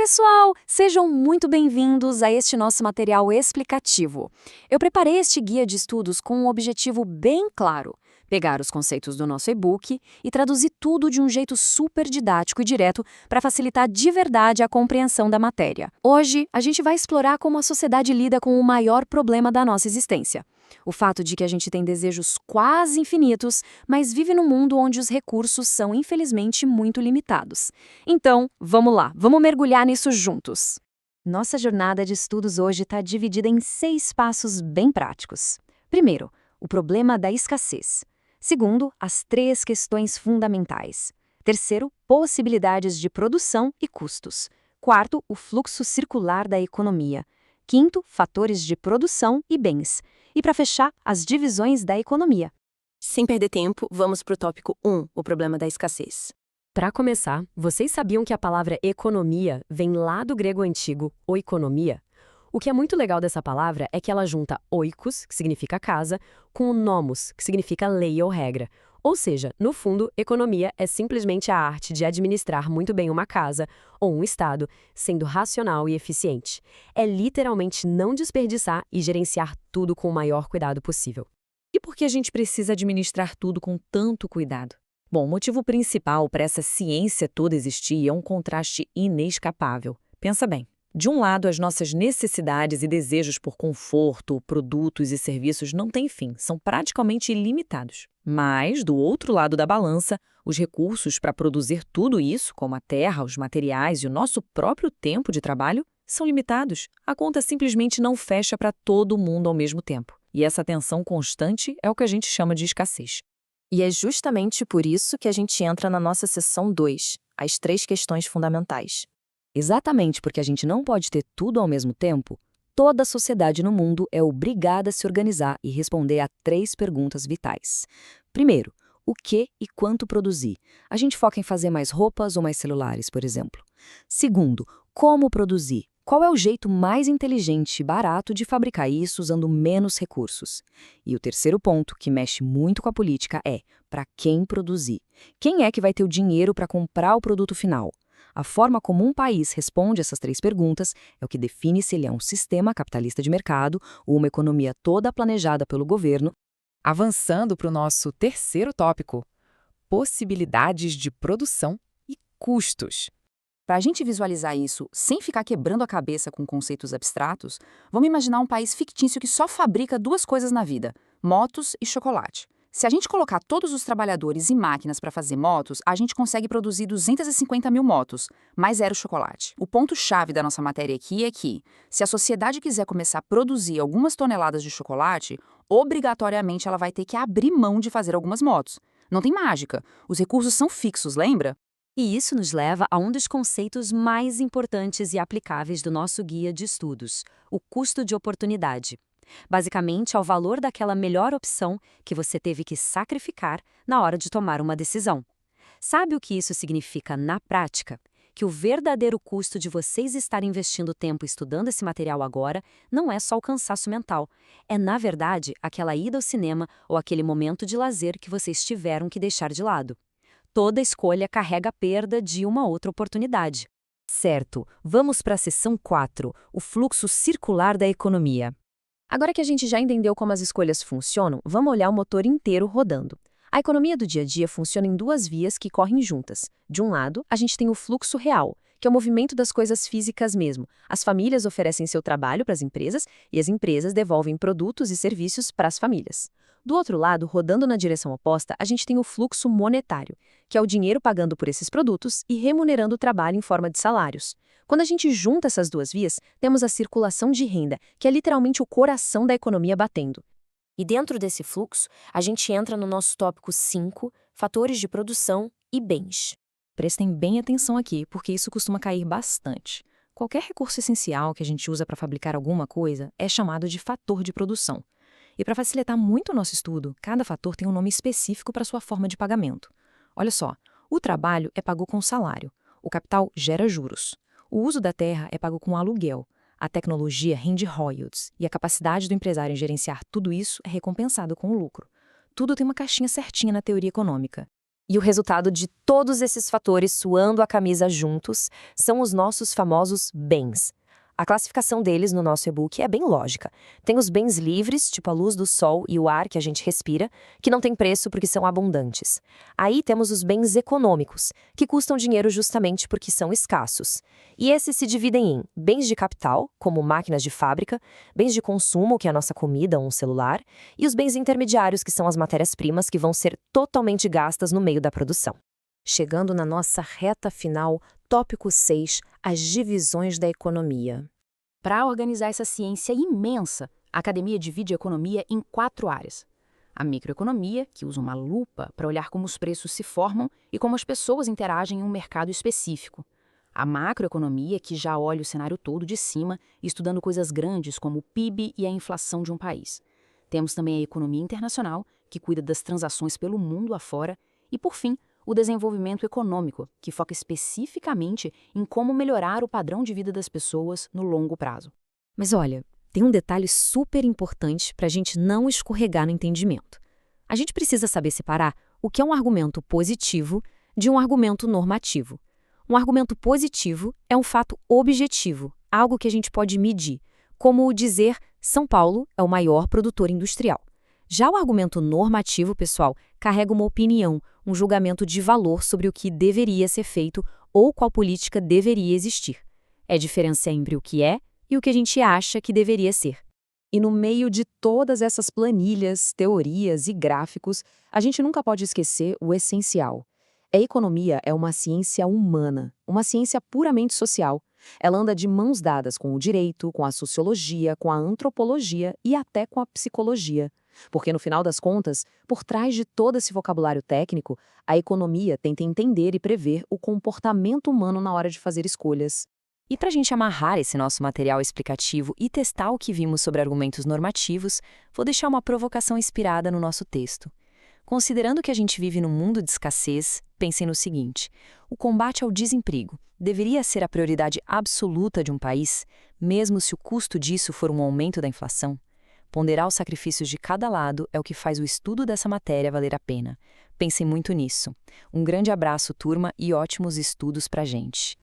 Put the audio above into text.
pessoal! Sejam muito bem-vindos a este nosso material explicativo. Eu preparei este guia de estudos com um objetivo bem claro: pegar os conceitos do nosso e-book e traduzir tudo de um jeito super didático e direto para facilitar de verdade a compreensão da matéria. Hoje, a gente vai explorar como a sociedade lida com o maior problema da nossa existência: o fato de que a gente tem desejos quase infinitos, mas vive num mundo onde os recursos são infelizmente muito limitados. Então, vamos lá, vamos mergulhar nisso juntos. Nossa jornada de estudos hoje está dividida em 6 passos bem práticos. Primeiro, o problema da escassez. Segundo, as 3 questões fundamentais. Terceiro, possibilidades de produção e custos. Quarto, o fluxo circular da economia. Quinto, fatores de produção e bens. E para fechar, as divisões da economia. Sem perder tempo, vamos para o tópico 1, o problema da escassez. Para começar, vocês sabiam que a palavra economia vem lá do grego antigo oikonomia? O que é muito legal dessa palavra é que ela junta oikos, que significa casa, com o nomos, que significa lei ou regra. Ou seja, no fundo, economia é simplesmente a arte de administrar muito bem uma casa ou um estado, sendo racional e eficiente. É literalmente não desperdiçar e gerenciar tudo com o maior cuidado possível. E por que a gente precisa administrar tudo com tanto cuidado? Bom, o motivo principal para essa ciência toda existir é um contraste inescapável. Pensa bem. De um lado, as nossas necessidades e desejos por conforto, produtos e serviços não têm fim, são praticamente ilimitados. Mas, do outro lado da balança, os recursos para produzir tudo isso, como a terra, os materiais e o nosso próprio tempo de trabalho, são limitados. A conta simplesmente não fecha para todo mundo ao mesmo tempo. E essa tensão constante é o que a gente chama de escassez. E é justamente por isso que a gente entra na nossa seção 2, as 3 questões fundamentais. Exatamente porque a gente não pode ter tudo ao mesmo tempo, toda a sociedade no mundo é obrigada a se organizar e responder a 3 perguntas vitais. Primeiro, o que e quanto produzir? A gente foca em fazer mais roupas ou mais celulares, por exemplo. Segundo, como produzir? Qual é o jeito mais inteligente e barato de fabricar isso usando menos recursos? E o terceiro ponto, que mexe muito com a política, é para quem produzir? Quem é que vai ter o dinheiro para comprar o produto final? A forma como um país responde essas 3 perguntas é o que define se ele é um sistema capitalista de mercado ou uma economia toda planejada pelo governo. Avançando para o nosso terceiro tópico: possibilidades de produção e custos. Para a gente visualizar isso sem ficar quebrando a cabeça com conceitos abstratos, vamos imaginar um país fictício que só fabrica 2 coisas na vida: motos e chocolate. Se a gente colocar todos os trabalhadores e máquinas para fazer motos, a gente consegue produzir 250 mil motos, mais 0 chocolate. O ponto-chave da nossa matéria aqui é que, se a sociedade quiser começar a produzir algumas toneladas de chocolate, obrigatoriamente ela vai ter que abrir mão de fazer algumas motos. Não tem mágica, os recursos são fixos, lembra? E isso nos leva a um dos conceitos mais importantes e aplicáveis do nosso guia de estudos: o custo de oportunidade. Basicamente, ao valor daquela melhor opção que você teve que sacrificar na hora de tomar uma decisão. Sabe o que isso significa na prática? Que o verdadeiro custo de vocês estarem investindo tempo estudando esse material agora não é só o cansaço mental. É, na verdade, aquela ida ao cinema ou aquele momento de lazer que vocês tiveram que deixar de lado. Toda escolha carrega a perda de uma outra oportunidade. Certo, vamos para a seção 4, o fluxo circular da economia. Agora que a gente já entendeu como as escolhas funcionam, vamos olhar o motor inteiro rodando. A economia do dia a dia funciona em 2 vias que correm juntas. De um lado, a gente tem o fluxo real, que é o movimento das coisas físicas mesmo. As famílias oferecem seu trabalho para as empresas e as empresas devolvem produtos e serviços para as famílias. Do outro lado, rodando na direção oposta, a gente tem o fluxo monetário, que é o dinheiro pagando por esses produtos e remunerando o trabalho em forma de salários. Quando a gente junta essas 2 vias, temos a circulação de renda, que é literalmente o coração da economia batendo. E dentro desse fluxo, a gente entra no nosso tópico 5, fatores de produção e bens. Prestem bem atenção aqui, porque isso costuma cair bastante. Qualquer recurso essencial que a gente usa para fabricar alguma coisa é chamado de fator de produção. E para facilitar muito o nosso estudo, cada fator tem um nome específico para sua forma de pagamento. Olha só, o trabalho é pago com salário, o capital gera juros. O uso da terra é pago com aluguel, a tecnologia rende royalties e a capacidade do empresário em gerenciar tudo isso é recompensado com o lucro. Tudo tem uma caixinha certinha na teoria econômica. E o resultado de todos esses fatores suando a camisa juntos são os nossos famosos bens. A classificação deles no nosso e-book é bem lógica. Tem os bens livres, tipo a luz do sol e o ar que a gente respira, que não tem preço porque são abundantes. Aí temos os bens econômicos, que custam dinheiro justamente porque são escassos. E esses se dividem em bens de capital, como máquinas de fábrica, bens de consumo, que é a nossa comida ou um celular, e os bens intermediários, que são as matérias-primas que vão ser totalmente gastas no meio da produção. Chegando na nossa reta final, tópico 6, as divisões da economia. Para organizar essa ciência imensa, a academia divide a economia em 4 áreas. A microeconomia, que usa uma lupa para olhar como os preços se formam e como as pessoas interagem em um mercado específico. A macroeconomia, que já olha o cenário todo de cima, estudando coisas grandes como o PIB e a inflação de um país. Temos também a economia internacional, que cuida das transações pelo mundo afora. E, por fim, o desenvolvimento econômico, que foca especificamente em como melhorar o padrão de vida das pessoas no longo prazo. Mas olha, tem um detalhe super importante para a gente não escorregar no entendimento. A gente precisa saber separar o que é um argumento positivo de um argumento normativo. Um argumento positivo é um fato objetivo, algo que a gente pode medir, como dizer São Paulo é o maior produtor industrial. Já o argumento normativo, pessoal, carrega uma opinião, um julgamento de valor sobre o que deveria ser feito ou qual política deveria existir. É a diferença entre o que é e o que a gente acha que deveria ser. E no meio de todas essas planilhas, teorias e gráficos, a gente nunca pode esquecer o essencial. A economia é uma ciência humana, uma ciência puramente social. Ela anda de mãos dadas com o direito, com a sociologia, com a antropologia e até com a psicologia. Porque, no final das contas, por trás de todo esse vocabulário técnico, a economia tenta entender e prever o comportamento humano na hora de fazer escolhas. E para a gente amarrar esse nosso material explicativo e testar o que vimos sobre argumentos normativos, vou deixar uma provocação inspirada no nosso texto. Considerando que a gente vive num mundo de escassez, pensem no seguinte: o combate ao desemprego deveria ser a prioridade absoluta de um país, mesmo se o custo disso for um aumento da inflação? Ponderar os sacrifícios de cada lado é o que faz o estudo dessa matéria valer a pena. Pensem muito nisso. Um grande abraço, turma, e ótimos estudos pra gente.